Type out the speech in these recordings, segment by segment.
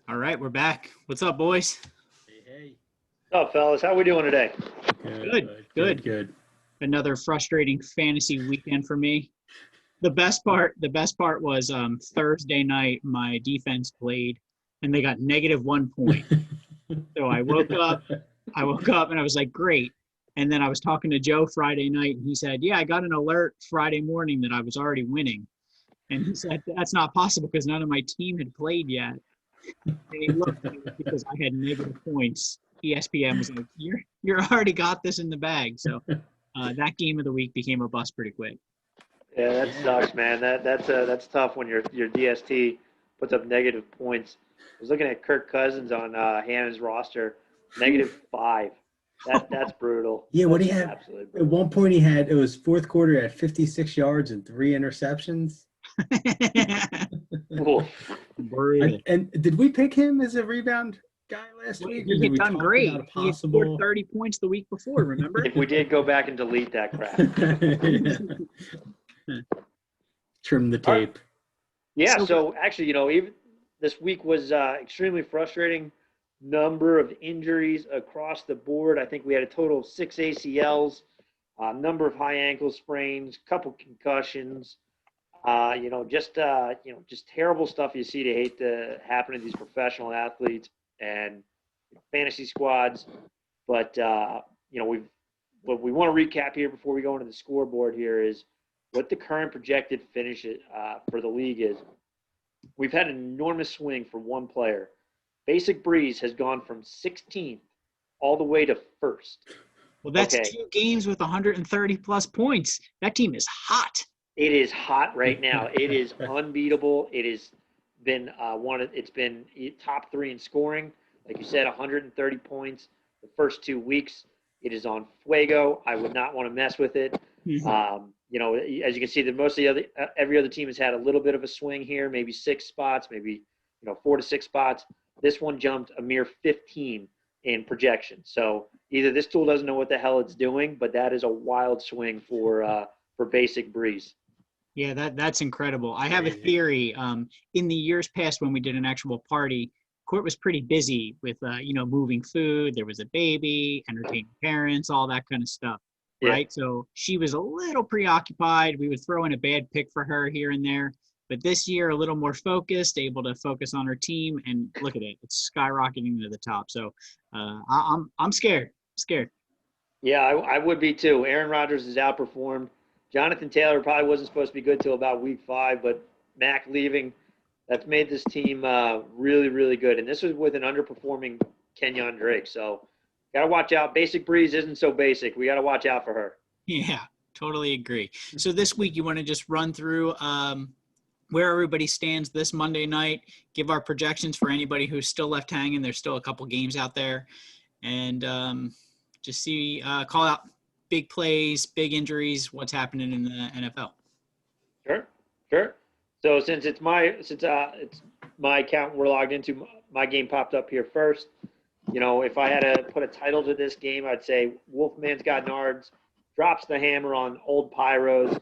All right, we're back. What's up, boys? Hey. What's up, fellas? How we doing today? Good. Another frustrating fantasy weekend for me. The best part was Thursday night. My defense played, and they got -1 point. So I woke up and I was like, great. And then I was talking to Joe Friday night, and he said, yeah, I got an alert Friday morning that I was already winning. And he said, that's not possible because none of my team had played yet. And he looked at me because I had negative points. ESPN was like, you're already got this in the bag. So that game of the week became a bust pretty quick. Yeah, that sucks, man. That's tough when your DST puts up negative points. I was looking at Kirk Cousins on Hannah's roster, -5. That's brutal. Yeah, what he That's had absolutely at brutal. one point it was fourth quarter at 56 yards and 3 interceptions. Oof. Brutal. And did we pick him as a rebound guy last week? Or He did had we done talk great. about a He had possible... scored 30 points the week before, remember? If we did go back and delete that crap. Trim the tape. Yeah, so actually, even this week was extremely frustrating. Number of injuries across the board. I think we had a total of 6 ACLs, number of high ankle sprains, couple concussions. Just terrible stuff you see to hate to happen to these professional athletes and fantasy squads. But what we want to recap here before we go into the scoreboard here is what the current projected finish for the league is. We've had an enormous swing for one player. Basic Breeze has gone from 16th all the way to 1st. Well, that's 2 games with 130-plus points. That team is hot. It is hot right now. It is unbeatable. It has been it's been top 3 in scoring. Like you said, 130 points the first 2 weeks. It is on fuego. I would not want to mess with it. As you can see, every other team has had a little bit of a swing here, maybe 6 spots, maybe 4 to 6 spots. This one jumped a mere 15 in projection. So either this tool doesn't know what the hell it's doing, but that is a wild swing for Basic Breeze. Yeah, that's incredible. I have a theory. In the years past, when we did an actual party, Court was pretty busy with moving food. There was a baby, entertaining parents, all that kind of stuff. Right. Yeah. So she was a little preoccupied. We would throw in a bad pick for her here and there. But this year, a little more focused, able to focus on her team, and look at it, it's skyrocketing to the top. So I'm scared. Yeah, I would be too. Aaron Rodgers has outperformed. Jonathan Taylor probably wasn't supposed to be good till about week 5, but Mac leaving, that's made this team really, really good. And this was with an underperforming Kenyon Drake. So got to watch out. Basic Breeze isn't so basic. We got to watch out for her. Yeah, totally agree. So this week, you want to just run through where everybody stands this Monday night, give our projections for anybody who's still left hanging. There's still a couple games out there. And just see, call out big plays, big injuries, what's happening in the NFL. Sure. So since it's my account we're logged into, my game popped up here first. If I had to put a title to this game, I'd say Wolfman's got nards, drops the hammer on old Pyros,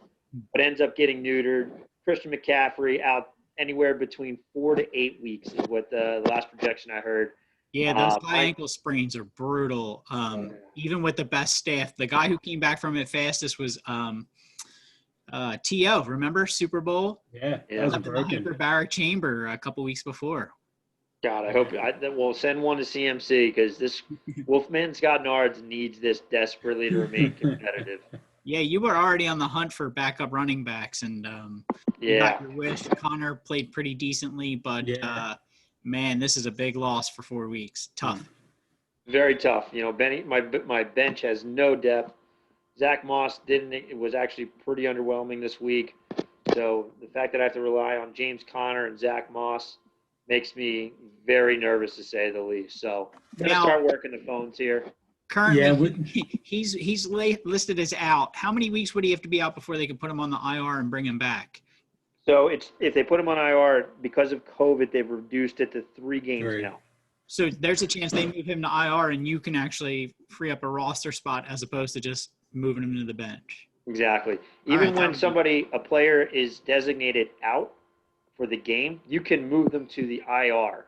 but ends up getting neutered. Christian McCaffrey out anywhere between 4 to 8 weeks is what the last projection I heard. Yeah, those high ankle sprains are brutal. Even with the best staff, the guy who came back from it fastest was T.O., remember? Super Bowl? Yeah. That was broken. Hyperbaric chamber a couple weeks before. God, I hope we'll send one to CMC because this Wolfman Scott Nards needs this desperately to remain competitive. Yeah, you were already on the hunt for backup running backs, and you got your wish. Connor played pretty decently, but man, this is a big loss for 4 weeks. Tough. Very tough. Benny, my bench has no depth. Zach Moss didn't. It was actually pretty underwhelming this week. So the fact that I have to rely on James Conner and Zach Moss makes me very nervous, to say the least. So I'm gonna start working the phones here. Currently, he's listed as out. How many weeks would he have to be out before they could put him on the IR and bring him back? So if they put him on IR because of COVID, they've reduced it to 3 games now. So there's a chance they move him to IR and you can actually free up a roster spot as opposed to just moving him to the bench. Exactly. Even when a player is designated out for the game, you can move them to the IR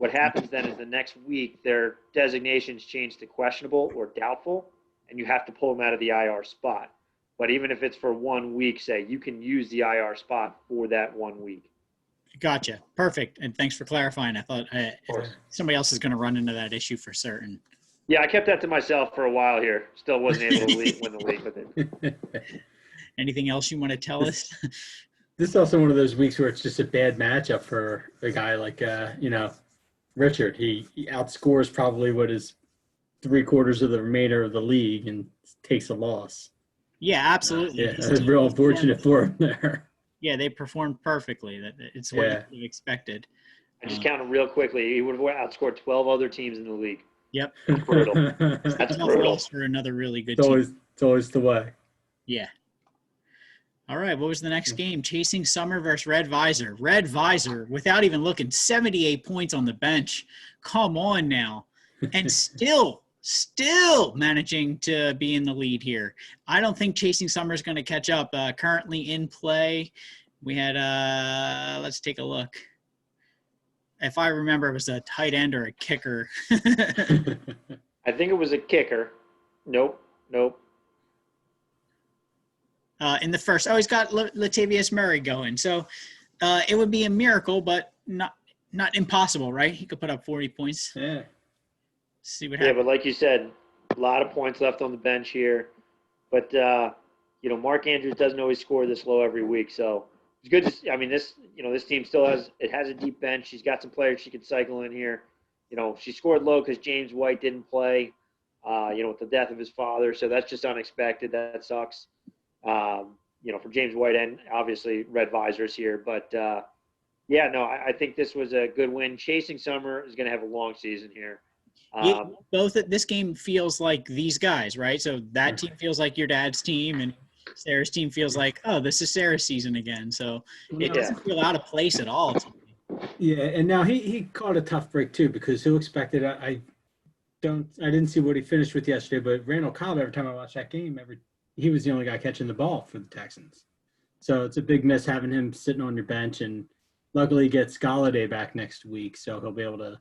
What happens then is the next week their designations change to questionable or doubtful, and you have to pull them out of the IR spot. But even if it's for 1 week, say, you can use the IR spot for that 1 week. Gotcha. Perfect. And thanks for clarifying. I thought course. somebody else is going to run into that issue for certain. Yeah, I kept that to myself for a while here. Still wasn't able to win the league with it. Anything else you want to tell us? This is also one of those weeks where it's just a bad matchup for a guy like, Richard. He outscores probably what is 3/4 of the remainder of the league and takes a loss. Yeah, absolutely. It's real unfortunate for him there. Yeah, they performed perfectly. It's what you could have expected. I just counted real quickly. He would have outscored 12 other teams in the league. Yep. Brutal. That's brutal. For another really good team. It's always the way. Yeah. All right, what was the next game? Chasing Summer versus Red Visor. Red Visor, without even looking, 78 points on the bench. Come on now. And still managing to be in the lead here. I don't think Chasing Summer is going to catch up. Currently in play, we had, let's take a look. If I remember, it was a tight end or a kicker. I think it was a kicker. Nope. In the first. Oh, he's got Latavius Murray going. So it would be a miracle, but not impossible, right? He could put up 40 points. Yeah. See what happens. Yeah, but like you said, a lot of points left on the bench here. But, Mark Andrews doesn't always score this low every week. So it's good to see. I mean, this team still has a deep bench. She's got some players she could cycle in here. She scored low because James White didn't play, with the death of his father. So that's just unexpected. That sucks. For James White and obviously Red Visors here. But, I think this was a good win. Chasing Summer is going to have a long season here. This game feels like these guys, right? So that team feels like your dad's team, and Sarah's team feels like, oh, this is Sarah's season again. So it doesn't feel out of place at all to me. Yeah, and now he caught a tough break too, because who expected I didn't see what he finished with yesterday, but Randall Cobb, every time I watch that game, he was the only guy catching the ball for the Texans. So it's a big miss having him sitting on your bench, and luckily he gets Galladay back next week, so he'll be able to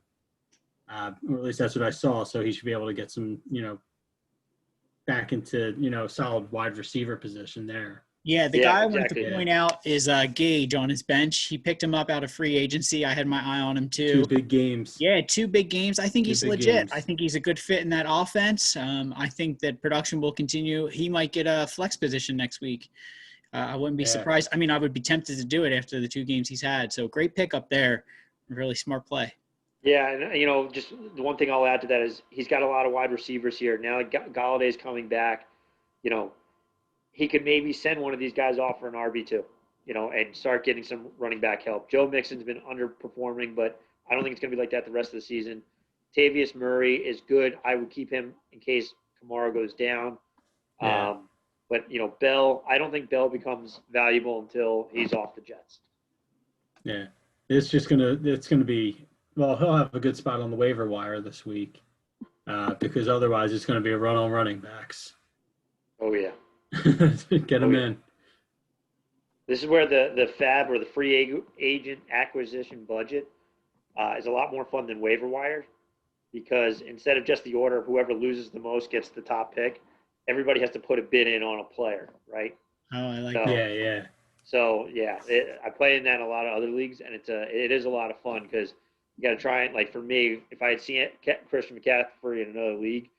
or at least that's what I saw. So he should be able to get some, back into, solid wide receiver position there. Yeah, the guy I wanted to point out is Gage on his bench. He picked him up out of free agency. I had my eye on him too. 2 big games. Yeah, 2 big games. I think he's legit. I think he's a good fit in that offense. I think that production will continue. He might get a flex position next week. I wouldn't be surprised. I mean, I would be tempted to do it after the 2 games he's had. So great pickup there. Really smart play. Yeah, and, just the one thing I'll add to that is he's got a lot of wide receivers here. Now Galladay's coming back, he could maybe send one of these guys off for an RB2, and start getting some running back help. Joe Mixon's been underperforming, but I don't think it's going to be like that the rest of the season. Tavius Murray is good. I would keep him in case Kamara goes down. Yeah. But, Bell, I don't think Bell becomes valuable until he's off the Jets. Yeah, it's going to be – well, he'll have a good spot on the waiver wire this week because otherwise it's going to be a run on running backs. Oh, yeah. Get them in. This is where the FAB or the free agent acquisition budget is a lot more fun than waiver wire, because instead of just the order of whoever loses the most gets the top pick, everybody has to put a bid in on a player, right? Oh, I like that. Yeah. So, I play in that in a lot of other leagues, and it is a lot of fun because you got to try it. Like for me, if I had seen Christian McCaffrey in another league,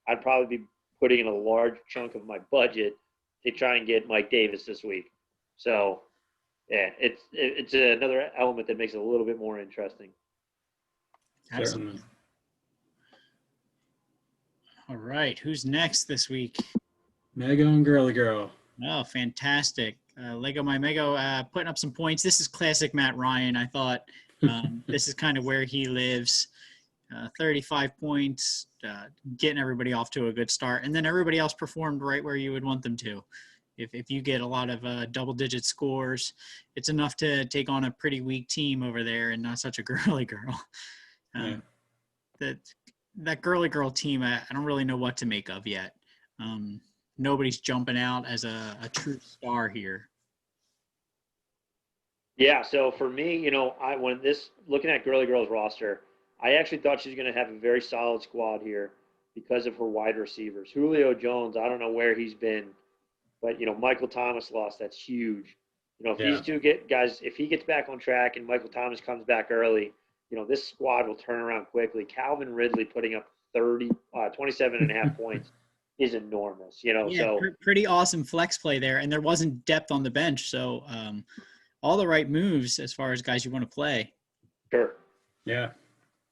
I'd probably be putting in a large chunk of my budget to try and get Mike Davis this week. So, it's another element that makes it a little bit more interesting. Absolutely. All right, who's next this week? Mego and Girly Girl. Oh, fantastic. Lego My Mego putting up some points. This is classic Matt Ryan, I thought. This is kind of where he lives. 35 points, getting everybody off to a good start. And then everybody else performed right where you would want them to. If you get a lot of double-digit scores, it's enough to take on a pretty weak team over there and not such a girly girl. That girly girl team, I don't really know what to make of yet. Nobody's jumping out as a true star here. Yeah, so for me, looking at Girly Girl's roster, I actually thought she was going to have a very solid squad here because of her wide receivers. Julio Jones, I don't know where he's been, but Michael Thomas lost. That's huge. If these two guys, if he gets back on track and Michael Thomas comes back early, this squad will turn around quickly. Calvin Ridley putting up 27 and a half points is enormous. So pretty awesome flex play there, and there wasn't depth on the bench, so all the right moves as far as guys you want to play. Sure. Yeah.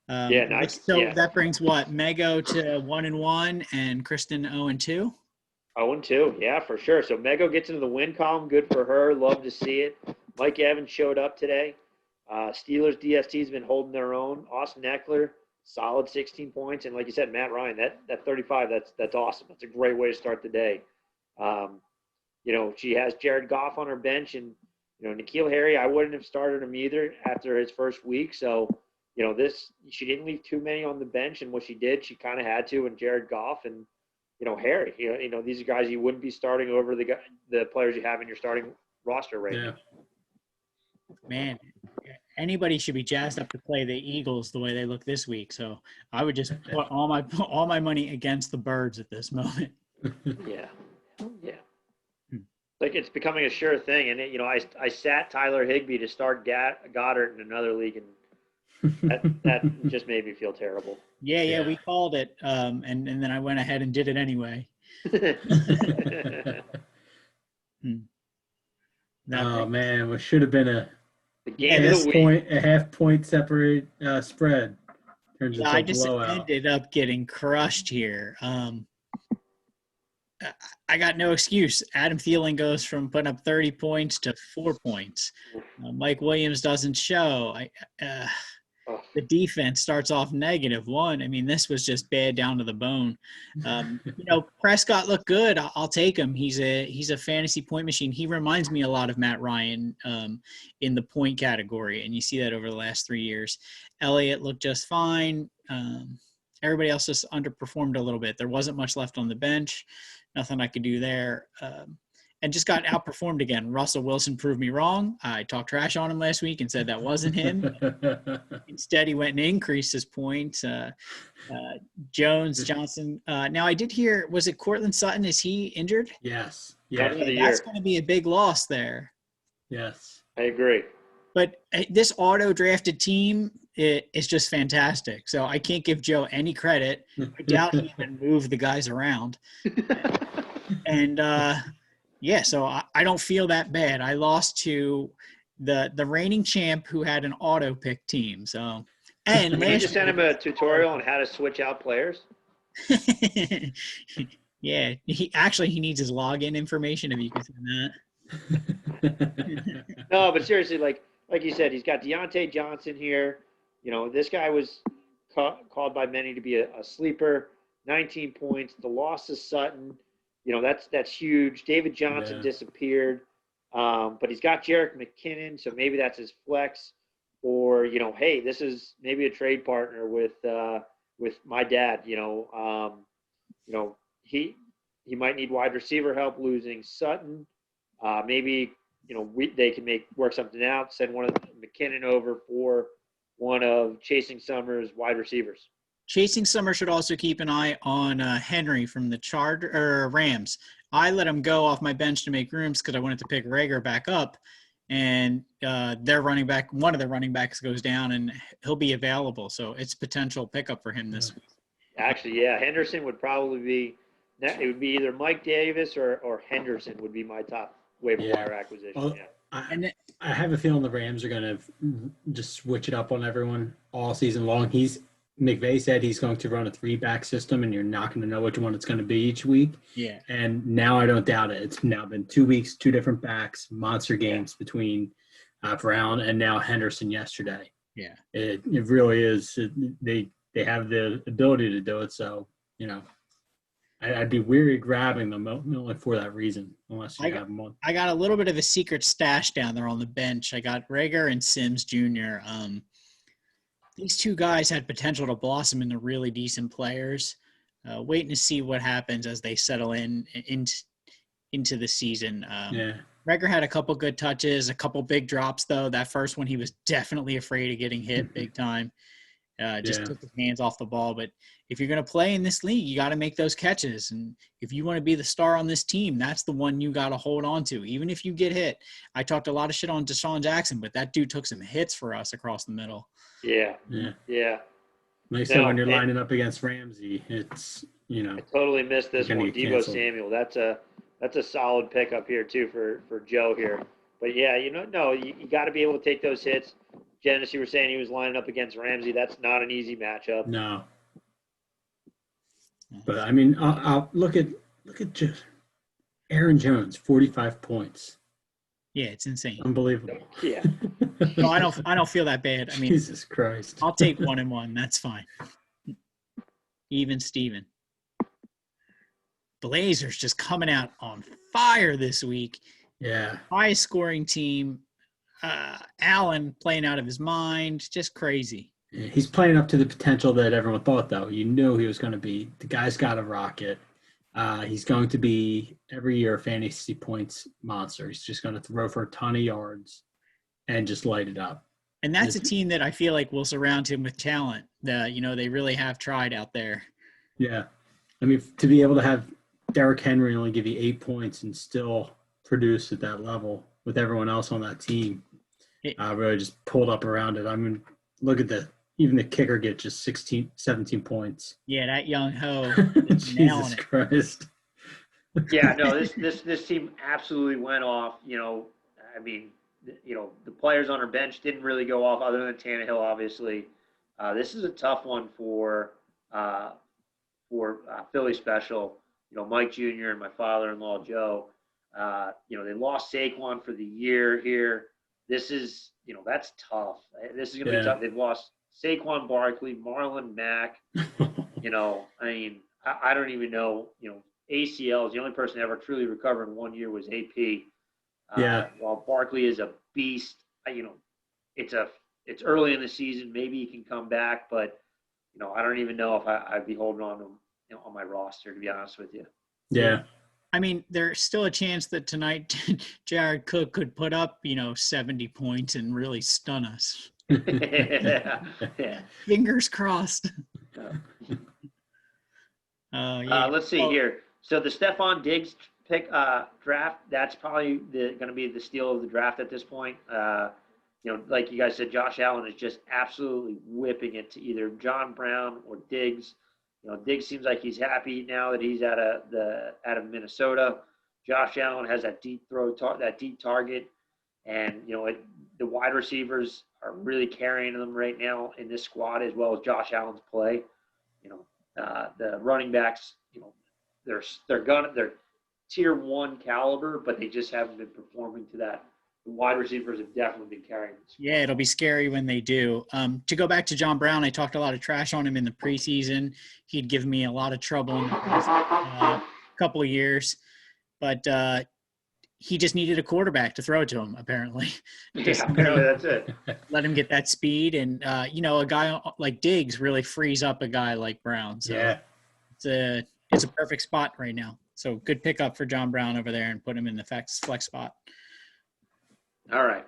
Nice. So that brings what, Mego to 1-1 and Kristen 0-2. 0-2, yeah, for sure. So Mego gets into the win column. Good for her. Love to see it. Mike Evans showed up today. Steelers DST's been holding their own. Austin Eckler, solid 16 points, and like you said, Matt Ryan, that 35, that's awesome. That's a great way to start the day. She has Jared Goff on her bench, and N'Keal Harry, I wouldn't have started him either after his first week. So she didn't leave too many on the bench, and what she did, she kind of had to. And Jared Goff and Harry, these are guys you wouldn't be starting over the players you have in your starting roster right now. Man, anybody should be jazzed up to play the Eagles the way they look this week. So I would just put all my money against the Birds at this moment. Yeah. Like it's becoming a sure thing, and I sat Tyler Higbee to start Goddard in another league, and that just made me feel terrible. Yeah, we called it, and then I went ahead and did it anyway. Oh man, it should have been a half point separate spread. I just ended up getting crushed here. I got no excuse. Adam Thielen goes from putting up 30 points to 4 points. Mike Williams doesn't show. The defense starts off -1. I mean, this was just bad down to the bone. Prescott looked good. I'll take him. He's a fantasy point machine. He reminds me a lot of Matt Ryan in the point category, and you see that over the last 3 years. Elliott looked just fine. Everybody else just underperformed a little bit. There wasn't much left on the bench. Nothing I could do there. And just got outperformed again. Russell Wilson proved me wrong. I talked trash on him last week and said that wasn't him. Instead, he went and increased his points. Jones, Johnson. Now, I did hear, was it Cortland Sutton? Is he injured? Yes. Yeah. That's going to be a big loss there. Yes. I agree. But this auto-drafted team is just fantastic. So I can't give Joe any credit. I doubt he even moved the guys around. And, so I don't feel that bad. I lost to the reigning champ who had an auto-pick team. So, and you just send him a tutorial on how to switch out players? Yeah. He needs his login information if you can send that. No, but seriously, like you said, he's got Deontay Johnson here. This guy was called by many to be a sleeper. 19 points. The loss to Sutton, that's huge. David Johnson disappeared, but he's got Jerick McKinnon, so maybe that's his flex. Or hey, this is maybe a trade partner with my dad. He might need wide receiver help losing Sutton. Maybe they can work something out. Send one of McKinnon over for one of Chasing Summer's wide receivers. Chasing Summer should also keep an eye on Henry from the Rams. I let him go off my bench to make rooms because I wanted to pick Rager back up, and their running back, one of their running backs, goes down, and he'll be available. So it's potential pickup for him this week. Actually, yeah, Henderson would probably be. It would be either Mike Davis or Henderson would be my top waiver wire acquisition. Well, I have a feeling the Rams are going to just switch it up on everyone all season long. McVay said he's going to run a 3-back system, and you're not going to know which one it's going to be each week. Yeah. And now I don't doubt it. It's now been 2 weeks, 2 different backs, monster games between Brown and now Henderson yesterday. Yeah. It really is. They have the ability to do it. So, I'd be weary grabbing them only for that reason, unless you have them on. I got a little bit of a secret stash down there on the bench. I got Rager and Sims Jr. These two guys had potential to blossom into really decent players. Waiting to see what happens as they settle into the season. Rager had a couple good touches, a couple big drops, though. That first one, he was definitely afraid of getting hit big time. Just Yeah. took his hands off the ball. But if you're going to play in this league, you got to make those catches. And if you want to be the star on this team, that's the one you got to hold on to. Even if you get hit. I talked a lot of shit on Deshaun Jackson, but that dude took some hits for us across the middle. Yeah. Yeah. Yeah. Like I said, when you're lining up against Ramsey, it's, I totally missed this gonna one. get Deebo canceled. Samuel. That's a solid pickup here too for Joe here. But yeah, no, you got to be able to take those hits. Dennis, you were saying he was lining up against Ramsey. That's not an easy matchup. No. But I mean, I'll look at just Aaron Jones, 45 points. Yeah, it's insane. Unbelievable. Yeah. No, I don't feel that bad. I mean, Jesus Christ. I'll take 1-1. That's fine. Even Steven. Blazers just coming out on fire this week. Yeah. Highest scoring team. Allen playing out of his mind. Just crazy. He's playing up to the potential that everyone thought, though. You knew he was going to be. The guy's got a rocket. He's going to be, every year, a fantasy points monster. He's just going to throw for a ton of yards and just light it up. And that's a team that I feel like will surround him with talent. They really have tried out there. Yeah. I mean, to be able to have Derrick Henry only give you 8 points and still produce at that level with everyone else on that team, really just pulled up around it. I mean, look at even the kicker get just 17 points. Yeah, that young ho. Jesus Christ. Yeah, no, this team absolutely went off. I mean, the players on our bench didn't really go off other than Tannehill, obviously. This is a tough one for Philly special. Mike Jr. and my father-in-law, Joe, they lost Saquon for the year here. This is, that's tough. This is going to be tough. They've lost Saquon Barkley, Marlon Mack. I mean, I don't even know, ACLs. The only person that ever truly recovered in 1 year was AP. While Barkley is a beast, it's early in the season. Maybe he can come back, but, I don't even know if I'd be holding on to him, on my roster, to be honest with you. Yeah. I mean, there's still a chance that tonight Jared Cook could put up, 70 points and really stun us. Yeah. Fingers crossed. Let's see here. So the Stephon Diggs pick draft, that's probably going to be the steal of the draft at this point. Like you guys said, Josh Allen is just absolutely whipping it to either John Brown or Diggs. Diggs seems like he's happy now that he's out of Minnesota. Josh Allen has that deep that deep target, and the wide receivers are really carrying them right now in this squad, as well as Josh Allen's play. The running backs, they're tier 1 caliber, but they just haven't been performing to that. The wide receivers have definitely been carrying this squad. Yeah, it'll be scary when they do. To go back to John Brown, I talked a lot of trash on him in the preseason. He'd given me a lot of trouble in the couple of years, but he just needed a quarterback to throw to him, apparently. Apparently that's it. Let him get that speed, and a guy like Diggs really frees up a guy like Brown. So it's a perfect spot right now. So good pickup for John Brown over there, and put him in the flex spot. All right.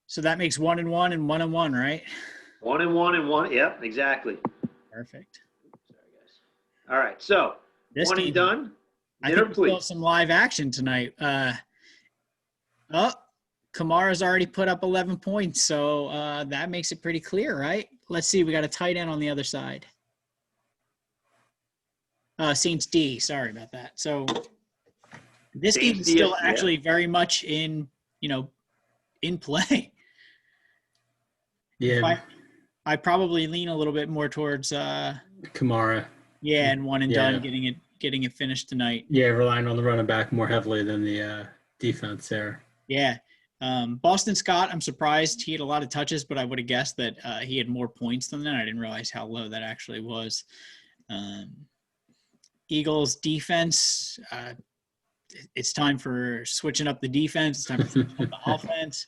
So that makes 1-1 and 1-1, right? 1-1 and 1. Yep, exactly. Perfect. Sorry, guys. All right. So This one game, and done. I think we got some live action tonight. Kamara's already put up 11 points, so that makes it pretty clear, right? Let's see. We got a tight end on the other side. Saints D. Sorry about that. So this game is still actually very much in play. Yeah. I probably lean a little bit more towards Kamara. Yeah, and one and done, getting it finished tonight. Yeah, relying on the running back more heavily than the defense there. Yeah. Boston Scott, I'm surprised he had a lot of touches, but I would have guessed that he had more points than that. I didn't realize how low that actually was. Eagles defense, it's time for switching up the defense. It's time for switching up the offense.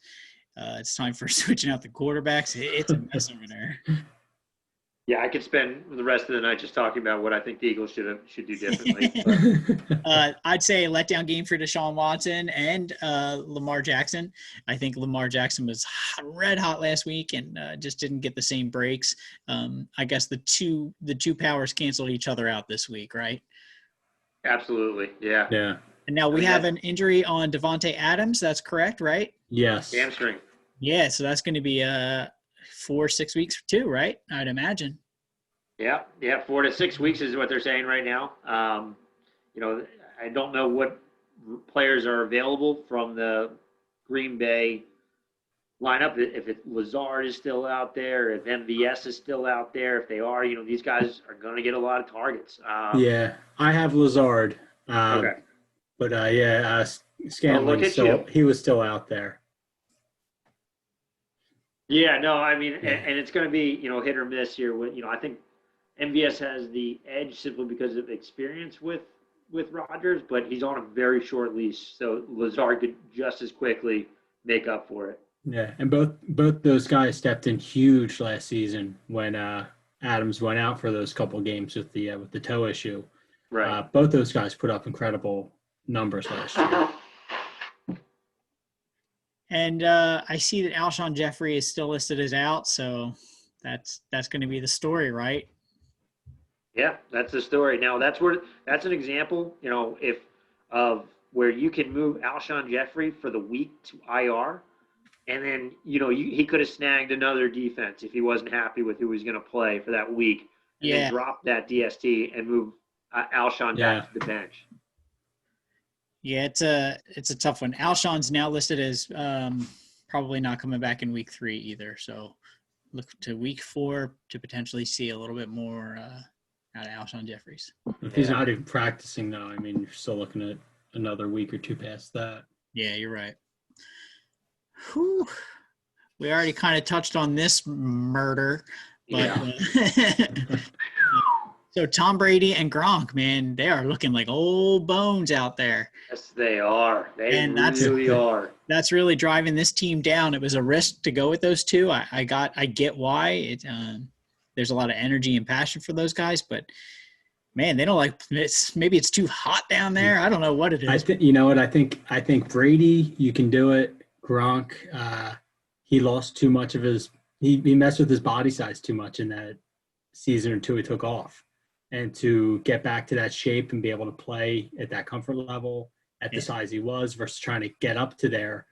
It's time for switching out the quarterbacks. It's a mess over there. Yeah, I could spend the rest of the night just talking about what I think the Eagles should do differently. I'd say a letdown game for Deshaun Watson and Lamar Jackson. I think Lamar Jackson was red hot last week and just didn't get the same breaks. I guess the two powers canceled each other out this week, right? Absolutely, yeah. Yeah. And now we have an injury on Devontae Adams. That's correct, right? Yes. Hamstring. Yeah, so that's going to be 4-6 weeks too, right? I'd imagine. Yeah, 4 to 6 weeks is what they're saying right now. I don't know what players are available from the Green Bay lineup. If Lazard is still out there, if MVS is still out there, if they are, these guys are going to get a lot of targets. Yeah, I have Lazard. Okay. But Scantling, so he was still out there. Yeah, no, I mean, and it's going to be, hit or miss here. I think MVS has the edge simply because of experience with Rodgers, but he's on a very short leash, so Lazard could just as quickly make up for it. Yeah, and both those guys stepped in huge last season when Adams went out for those couple games with the toe issue. Right. Both those guys put up incredible numbers last year. And I see that Alshon Jeffrey is still listed as out, so that's going to be the story, right? Yeah, that's the story. Now that's an example, of where you can move Alshon Jeffrey for the week to IR, and then he could have snagged another defense if he wasn't happy with who he was going to play for that week, and then drop that DST and move Alshon back to the bench. Yeah, it's a tough one. Alshon's now listed as probably not coming back in week 3 either. So look to week 4 to potentially see a little bit more out of Alshon Jeffries. If he's not even practicing, though, I mean, you're still looking at another week or two past that. Yeah, you're right. Whew. We already kind of touched on this murder, but so Tom Brady and Gronk, man, they are looking like old bones out there. Yes, they are. They really are. That's really driving this team down. It was a risk to go with those two. I get why. There's a lot of energy and passion for those guys, but man, they don't like it's. Maybe it's too hot down there. I don't know what it is. You know what? I think Brady, you can do it. Gronk, he lost too much of his. He messed with his body size too much in that season or two he took off. And to get back to that shape and be able to play at that comfort level at the size he was versus trying to get up to there,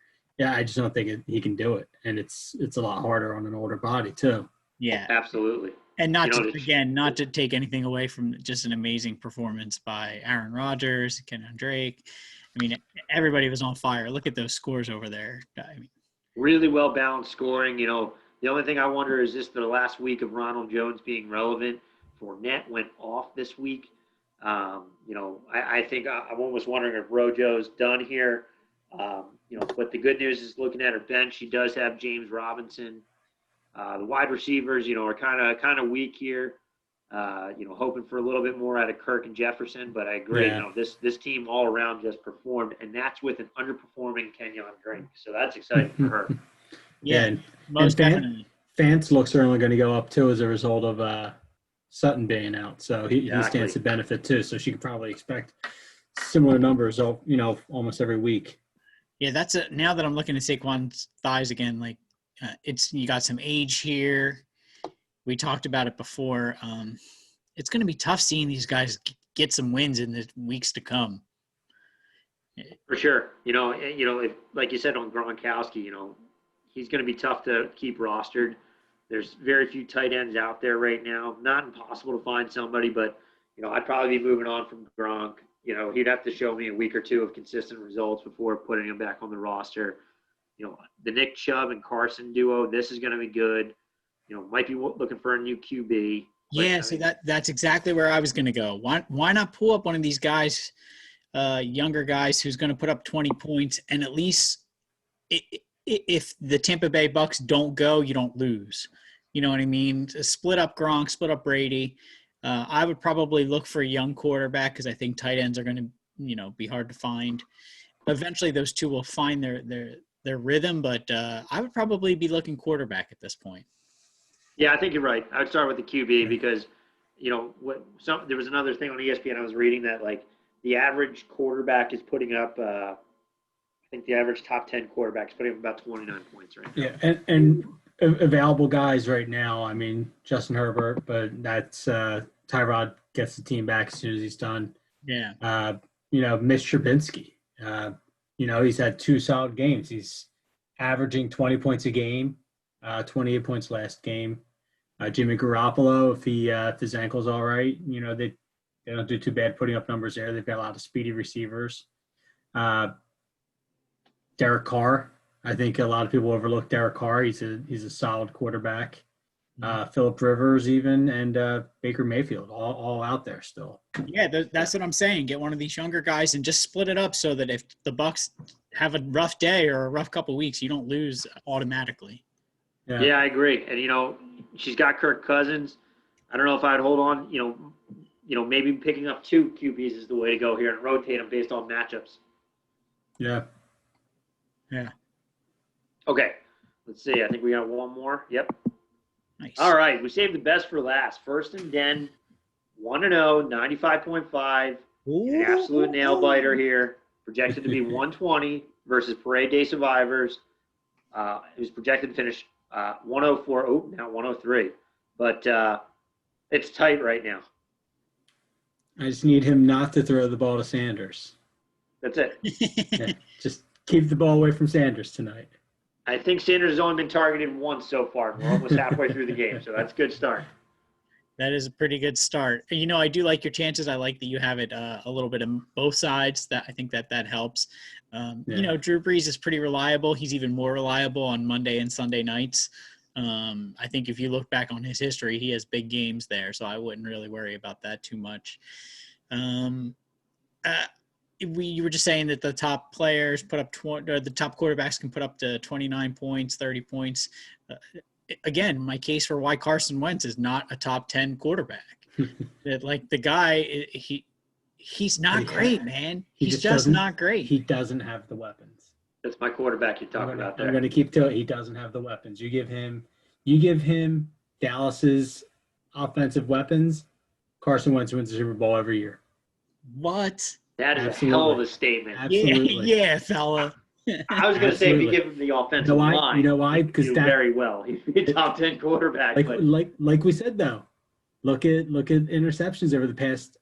I just don't think he can do it. And it's a lot harder on an older body too. Yeah, absolutely. And not to take anything away from just an amazing performance by Aaron Rodgers, Kenyon Drake. I mean, everybody was on fire. Look at those scores over there. I mean, really well balanced scoring. The only thing I wonder is just the last week of Ronald Jones being relevant. Fournette went off this week. I think I'm almost wondering if Rojo's done here. But the good news is looking at her bench, she does have James Robinson. The wide receivers, are kind of weak here. Hoping for a little bit more out of Kirk and Jefferson, but I agree. Yeah. This team all around just performed, and that's with an underperforming Kenyon Drake. So that's exciting for her. Yeah, most definitely. Fant's looks are only going to go up too as a result of Sutton being out, so he stands to benefit too. So she could probably expect similar numbers, almost every week. Yeah, now that I'm looking at Saquon's thighs again, like you got some age here. We talked about it before. It's going to be tough seeing these guys get some wins in the weeks to come. For sure, if, like you said on Gronkowski, he's going to be tough to keep rostered. There's very few tight ends out there right now. Not impossible to find somebody, but, I'd probably be moving on from Gronk. He'd have to show me a week or two of consistent results before putting him back on the roster. The Nick Chubb and Carson duo, this is going to be good. Might be looking for a new QB. Yeah, so that's exactly where I was going to go. Why not pull up one of these guys, younger guys who's going to put up 20 points, and at least if the Tampa Bay Bucks don't go, you don't lose. You know what I mean? Split up Gronk, split up Brady. I would probably look for a young quarterback because I think tight ends are going to, be hard to find. Eventually, those two will find their rhythm, but I would probably be looking quarterback at this point. Yeah, I think you're right. I would start with the QB because, there was another thing on ESPN I was reading that like the average quarterback is putting up. I think the average top 10 quarterback is putting up about 29 points right now. Yeah, and available guys right now. I mean, Justin Herbert, but that's Tyrod gets the team back as soon as he's done. Yeah. Mitch Trubinsky. He's had 2 solid games. He's averaging 20 points a game, 28 points last game. Jimmy Garoppolo, if his ankle's all right, they don't do too bad putting up numbers there. They've got a lot of speedy receivers. Derek Carr, I think a lot of people overlook Derek Carr. He's a solid quarterback. Phillip Rivers even, and Baker Mayfield, all out there still. Yeah, that's what I'm saying. Get one of these younger guys and just split it up so that if the Bucs have a rough day or a rough couple weeks, you don't lose automatically. Yeah, I agree. And she's got Kirk Cousins. I don't know if I'd hold on. Maybe picking up 2 QBs is the way to go here and rotate them based on matchups. Yeah. Yeah. Okay. Let's see. I think we got one more. Yep. Nice. All right. We saved the best for last. First and 10, 1-0, 95.5. An absolute nail biter here. Projected to be 120 versus Parade Day Survivors. It was projected to finish 104. Oh, now 103. But it's tight right now. I just need him not to throw the ball to Sanders. That's it. Yeah, just keep the ball away from Sanders tonight. I think Sanders has only been targeted once so far. We're almost halfway through the game, so that's a good start. That is a pretty good start. I do like your chances. I like that you have it a little bit on both sides. That I think that helps. Drew Brees is pretty reliable. He's even more reliable on Monday and Sunday nights. I think if you look back on his history, he has big games there, so I wouldn't really worry about that too much. You were just saying that the top players put up the top quarterbacks can put up to 29 points, 30 points. Again, my case for why Carson Wentz is not a top 10 quarterback. That like the guy, he's not great, man. He's just not great. He doesn't have the weapons. That's my quarterback you're talking about there. I'm going to keep to it. He doesn't have the weapons. You give him Dallas's offensive weapons, Carson Wentz wins the Super Bowl every year. What? That is a hell of a statement. Absolutely. Yeah, fella. I was going to say if you give him the offensive line, you know why? Because do very well. He's a top 10 quarterback. Like we said though, look at interceptions over the past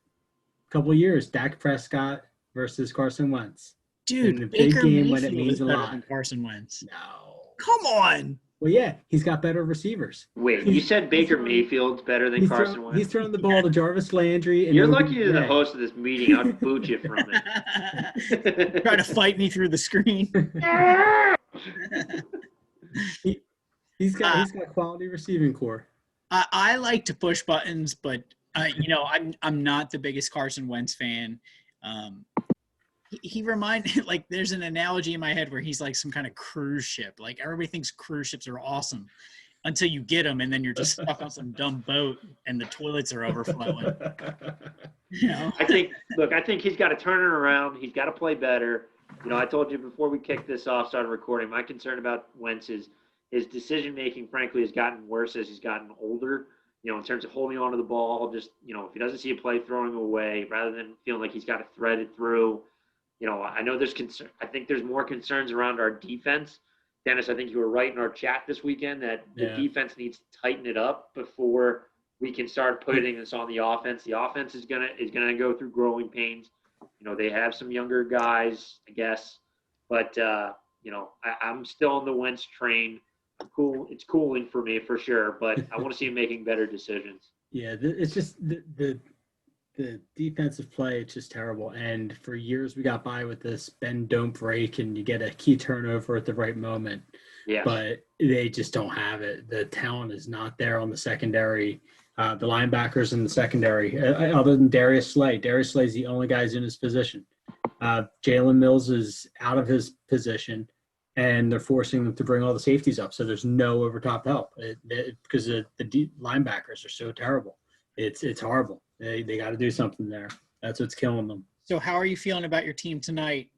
couple of years. Dak Prescott versus Carson Wentz. Dude, in the Baker big game Mayfield when it means is a better lot. than Carson Wentz. No. Come on. Well, yeah, he's got better receivers. Wait, you said Baker Mayfield's better than Carson Wentz? He's throwing the ball to Jarvis Landry. And you're lucky you're the host of this meeting. I'd boot you from it. Try to fight me through the screen. He's got quality receiving core. I like to push buttons, but I'm not the biggest Carson Wentz fan. He reminded like there's an analogy in my head where he's like some kind of cruise ship. Like everybody thinks cruise ships are awesome until you get them, and then you're just stuck on some dumb boat and the toilets are overflowing. I think he's got to turn it around. He's got to play better. I told you before we kicked this off, started recording, my concern about Wentz is his decision-making, frankly, has gotten worse as he's gotten older, in terms of holding on to the ball, just, if he doesn't see a play, throwing away rather than feeling like he's got to thread it through. I know there's concern. I think there's more concerns around our defense. Dennis, I think you were right in our chat this weekend that the defense needs to tighten it up before we can start putting this on the offense. The offense is gonna go through growing pains. They have some younger guys, I guess, but I'm still on the Wentz train. I'm cool. It's cooling for me for sure, but I want to see him making better decisions. Yeah, it's just the defensive play, it's just terrible. And for years we got by with this bend, don't break, and you get a key turnover at the right moment. Yeah. But they just don't have it. The talent is not there on the secondary. The linebackers in the secondary, other than Darius Slay. Darius Slay is the only guy who's in his position. Jalen Mills is out of his position, and they're forcing them to bring all the safeties up. So there's no over-top help because the linebackers are so terrible. It's horrible. They got to do something there. That's what's killing them. So how are you feeling about your team tonight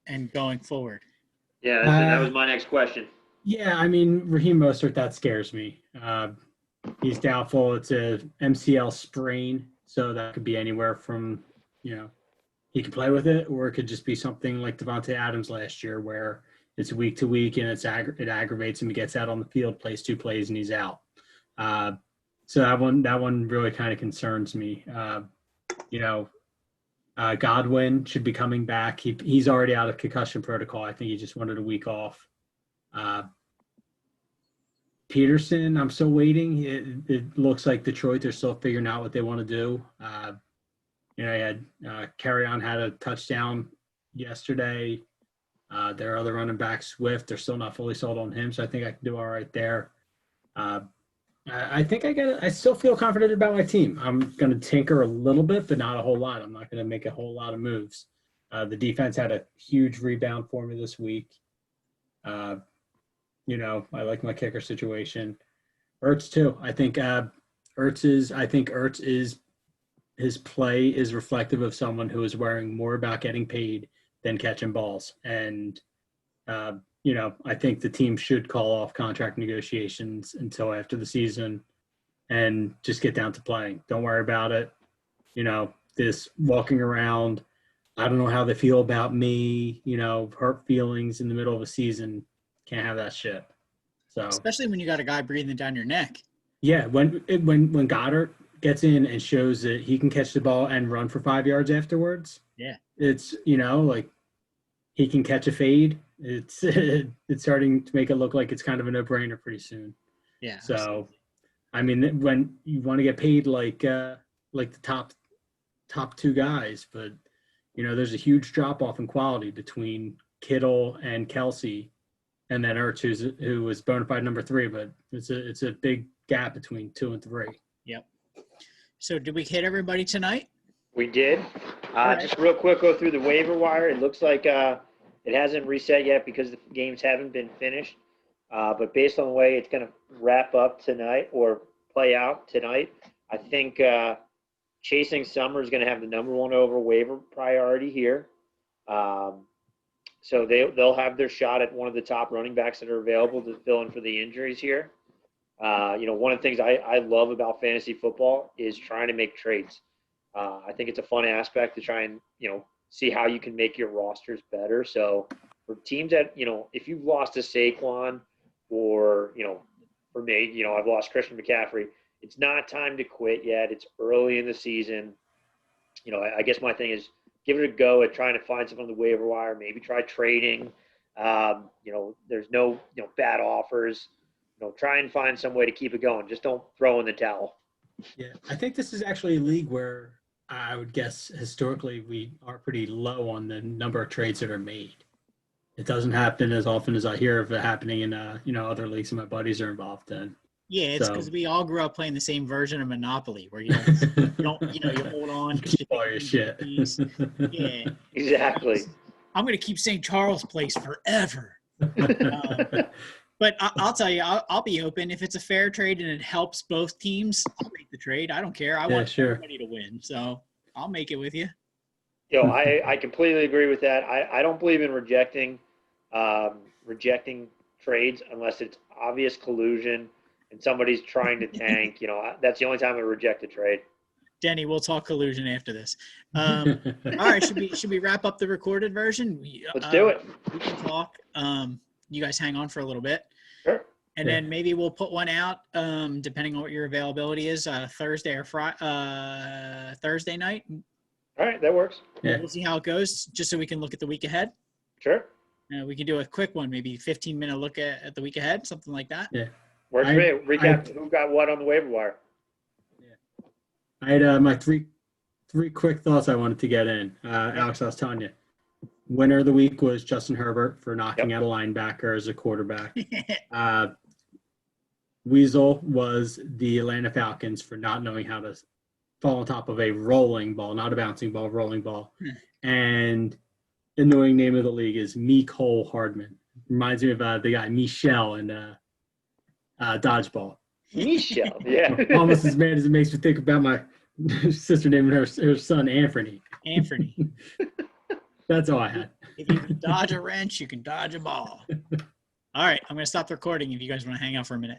and going forward? Yeah, that was my next question. Yeah, I mean, Raheem Mostert, that scares me. He's doubtful. It's a MCL sprain, so that could be anywhere from, he could play with it, or it could just be something like Devontae Adams last year where it's week to week and it aggravates him. He gets out on the field, plays 2 plays, and he's out. So that one really kind of concerns me. Godwin should be coming back. He's already out of concussion protocol. I think he just wanted a week off. Peterson, I'm still waiting. It looks like Detroit, they're still figuring out what they want to do. He had Carry-On had a touchdown yesterday. Their other running back, Swift, they're still not fully sold on him, so I think I can do all right there. I think I still feel confident about my team. I'm going to tinker a little bit, but not a whole lot. I'm not going to make a whole lot of moves. The defense had a huge rebound for me this week. I like my kicker situation. Ertz too. I think Ertz is his play is reflective of someone who is worrying more about getting paid than catching balls. And I think the team should call off contract negotiations until after the season and just get down to playing. Don't worry about it. This walking around, I don't know how they feel about me, hurt feelings in the middle of a season. Can't have that shit. So especially when you got a guy breathing down your neck. Yeah, when Goddard gets in and shows that he can catch the ball and run for 5 yards afterwards. Yeah. It's, like he can catch a fade. It's starting to make it look like it's kind of a no-brainer pretty soon. Yeah. So, absolutely. I mean, when you want to get paid like the top 2 guys, but there's a huge drop-off in quality between Kittle and Kelsey, and then Ertz, who was bona fide number 3, but it's a big gap between 2 and 3. Yep. So did we hit everybody tonight? We did. Right. Just real quick, go through the waiver wire. It looks like it hasn't reset yet because the games haven't been finished. But based on the way it's going to wrap up tonight or play out tonight, I think Chasing Summer is going to have the number 1 over waiver priority here. So they'll have their shot at one of the top running backs that are available to fill in for the injuries here. One of the things I love about fantasy football is trying to make trades. I think it's a fun aspect to try and, see how you can make your rosters better. So for teams that, if you've lost a Saquon or, for me, I've lost Christian McCaffrey, it's not time to quit yet. It's early in the season. I guess my thing is give it a go at trying to find something on the waiver wire, maybe try trading. There's no, bad offers. Try and find some way to keep it going. Just don't throw in the towel. Yeah, I think this is actually a league where I would guess historically we are pretty low on the number of trades that are made. It doesn't happen as often as I hear of it happening in other leagues that my buddies are involved in. Yeah, it's because we all grew up playing the same version of Monopoly where you don't you hold on. Keep all your shit. Yeah, Exactly. I'm going to keep saying Charles Place forever. But I'll tell you, I'll be open. If it's a fair trade and it helps both teams, I'll make the trade. I don't care. I want everybody to win. So I'll make it with you. I completely agree with that. I don't believe in rejecting trades unless it's obvious collusion and somebody's trying to tank. That's the only time I reject a trade. Denny, we'll talk collusion after this. All right, should we wrap up the recorded version? Let's do it. We can talk. You guys hang on for a little bit. Sure. And then maybe we'll put one out, depending on what your availability is, Thursday or Thursday night. All right, that works. Yeah. We'll see how it goes, just so we can look at the week ahead. Sure. We can do a quick one, maybe 15-minute look at the week ahead, something like that. Yeah. Works for me. Recap who got what on the waiver wire. Yeah. I had my three quick thoughts I wanted to get in. Alex, I was telling you. Winner of the week was Justin Herbert for knocking out a linebacker as a quarterback. Weasel was the Atlanta Falcons for not knowing how to fall on top of a rolling ball, not a bouncing ball, rolling ball. And the annoying name of the league is Mecole Hardman. Reminds me of the guy Michelle in Dodgeball. Michelle, yeah. Almost as bad as it makes me think about my sister naming her son Anthony. Anthony. That's all I had. If you can dodge a wrench, you can dodge a ball. All right, I'm going to stop the recording if you guys want to hang out for a minute.